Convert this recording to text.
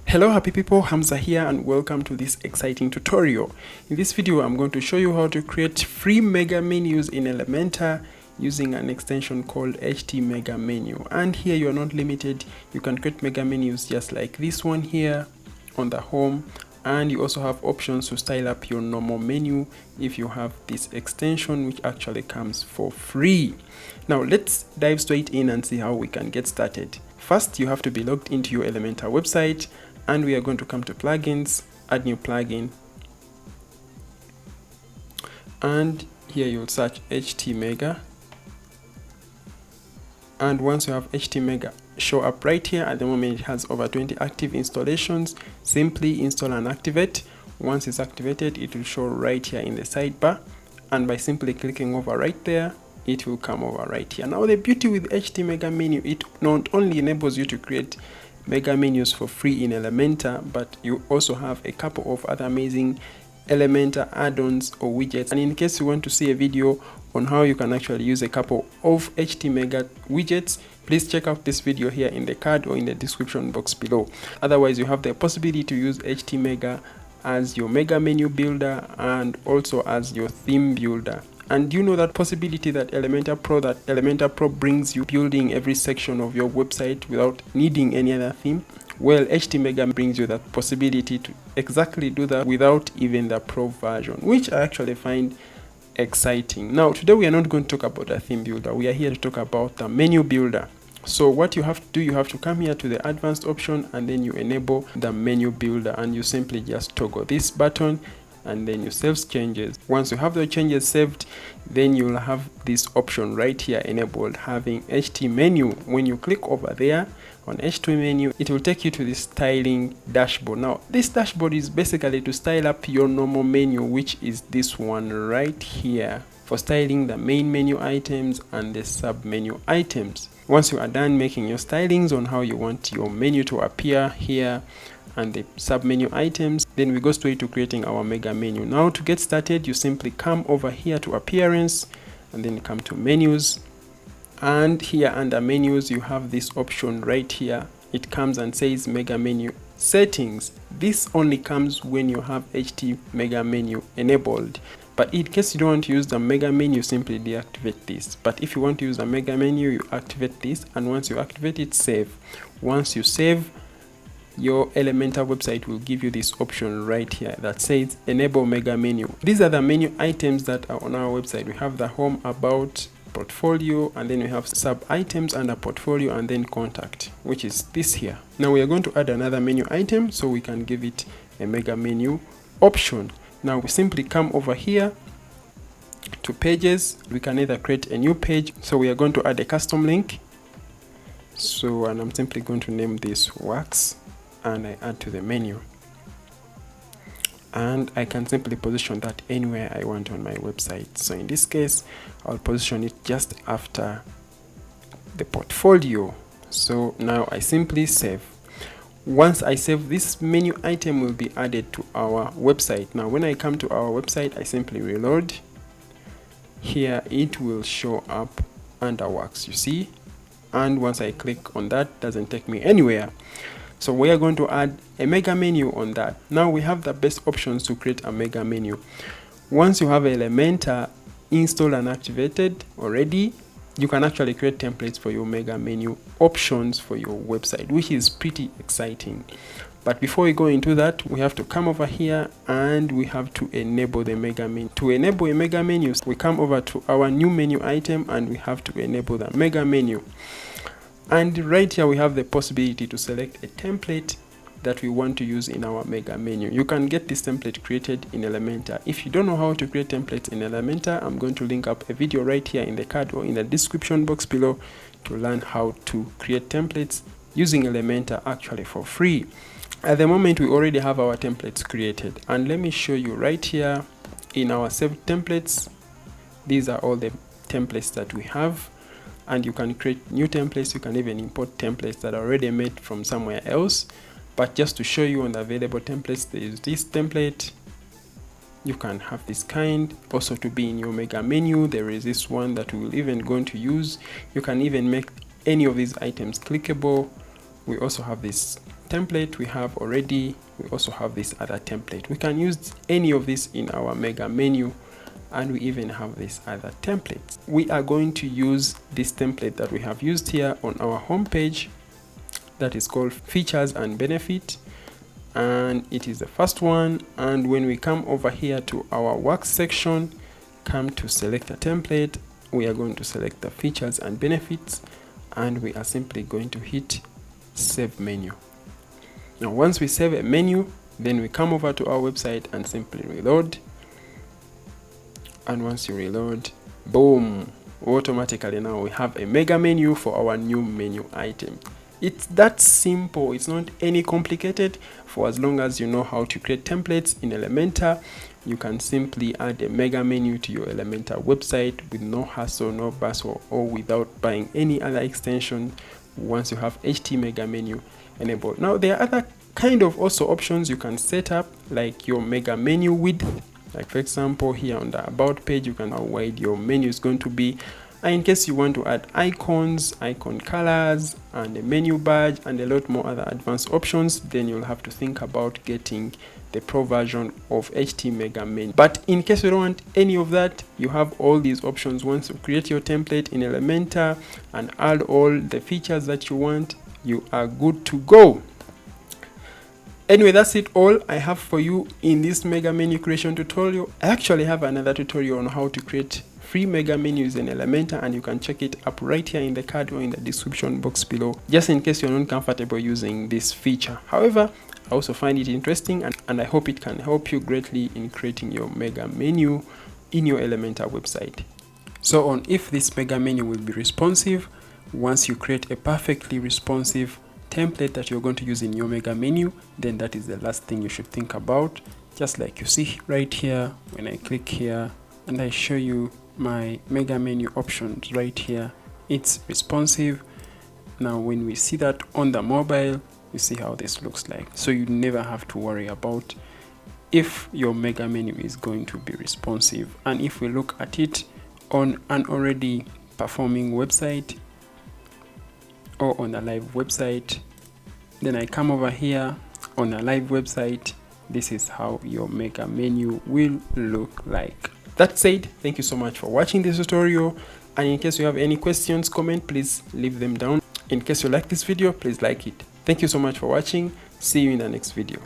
Hello happy people, Hamza here and welcome to this exciting tutorial. In this video I'm going to show you how to create free mega menus in Elementor using an extension called HT Mega Menu. And here you are not limited, you can create mega menus just like this one here on the home, and you also have options to style up your normal menu if you have this extension, which actually comes for free. Now let's dive straight in and see how we can get started. First, you have to be logged into your Elementor website, and we are going to come to plugins, add new plugin, and here you'll search HT Mega. And once you have HT Mega show up right here, at the moment it has over 20 active installations. Simply install and activate. Once it's activated, it will show right here in the sidebar, and by simply clicking over right there, it will come over right here. Now the beauty with HT Mega Menu, it not only enables you to create mega menus for free in Elementor, but you also have a couple of other amazing Elementor add-ons or widgets. And in case you want to see a video on how you can actually use a couple of HT Mega widgets, please check out this video here in the card or in the description box below. Otherwise, you have the possibility to use HT Mega as your mega menu builder and also as your theme builder. And you know that possibility that Elementor Pro brings you building every section of your website without needing any other theme? Well, HT Mega brings you that possibility to exactly do that without even the Pro version, which I actually find exciting. Now, today we are not going to talk about a theme builder. We are here to talk about the menu builder. So what you have to do, you have to come here to the advanced option and then you enable the menu builder, and you simply just toggle this button and then you save changes. Once you have the changes saved, then you'll have this option right here enabled, having HT menu. When you click over there on HT menu, it will take you to this styling dashboard. Now this dashboard is basically to style up your normal menu, which is this one right here, for styling the main menu items and the sub menu items. Once you are done making your stylings on how you want your menu to appear here and the sub menu items, then we go straight to creating our mega menu. Now to get started, you simply come over here to appearance and then come to menus, and here under menus you have this option right here. It comes and says mega menu settings. This only comes when you have HT Mega Menu enabled, but in case you don't want to use the mega menu, simply deactivate this. But if you want to use the mega menu, you activate this, and once you activate it, save. Once you save, your Elementor website will give you this option right here that says enable mega menu. These are the menu items that are on our website. We have the home, about, portfolio, and then we have sub items under portfolio, and then contact, which is this here. Now we are going to add another menu item, so we can give it a mega menu option. Now we simply come over here to pages. We can either create a new page, so we are going to add a custom link. So, and I'm simply going to name this works, and I add to the menu, and I can simply position that anywhere I want on my website. So in this case, I'll position it just after the portfolio. So now I simply save. Once I save, this menu item will be added to our website. Now when I come to our website, I simply reload. Here it will show up under works, you see, and once I click on that, doesn't take me anywhere. So we are going to add a mega menu on that. Now we have the best options to create a mega menu. Once you have Elementor installed and activated already, you can actually create templates for your mega menu options for your website, which is pretty exciting. But before we go into that, we have to come over here and we have to enable the mega menu. To enable a mega menu, we come over to our new menu item and we have to enable the mega menu. And right here we have the possibility to select a template that we want to use in our mega menu. You can get this template created in Elementor. If you don't know how to create templates in Elementor, I'm going to link up a video right here in the card or in the description box below to learn how to create templates using Elementor actually for free. At the moment, we already have our templates created, and let me show you right here in our saved templates. These are all the templates that we have. And you can create new templates. You can even import templates that are already made from somewhere else. But just to show you on the available templates, there is this template. You can have this kind also to be in your mega menu. There is this one that we'll even going to use. You can even make any of these items clickable. We also have this template we have already, we also have this other template. We can use any of this in our mega menu, and we even have this other template. We are going to use this template that we have used here on our home page, that is called features and benefit, and it is the first one. And when we come over here to our work section, come to select a template, we are going to select the features and benefits, and we are simply going to hit save menu. Now once we save a menu, then we come over to our website and simply reload. And once you reload, boom, automatically now we have a mega menu for our new menu item. It's that simple. It's not any complicated. For as long as you know how to create templates in Elementor, you can simply add a mega menu to your Elementor website with no hassle, no bustle, or without buying any other extension once you have HT mega menu enabled. Now there are other kind of also options you can set up, like your mega menu width. Like for example, here on the about page, you can know how wide your menu is going to be. And in case you want to add icons, icon colors, and a menu badge, and a lot more other advanced options, then you'll have to think about getting the pro version of HT Mega Menu. But in case you don't want any of that, you have all these options. Once you create your template in Elementor and add all the features that you want, you are good to go. Anyway, that's it all I have for you in this mega menu creation tutorial. I actually have another tutorial on how to create free mega menus in Elementor, and you can check it up right here in the card or in the description box below, just in case you're not comfortable using this feature. However, I also find it interesting, and I hope it can help you greatly in creating your mega menu in your Elementor website. So on if this mega menu will be responsive, once you create a perfectly responsive template that you're going to use in your mega menu, then that is the last thing you should think about. Just like you see right here, when I click here and I show you my mega menu options right here, it's responsive. Now when we see that on the mobile, you see how this looks like. So you never have to worry about if your mega menu is going to be responsive. And if we look at it on an already performing website or on a live website, then I come over here on a live website, this is how your mega menu will look like. That said, thank you so much for watching this tutorial, and in case you have any questions, comment, please leave them down. In case you like this video, please like it. Thank you so much for watching. See you in the next video.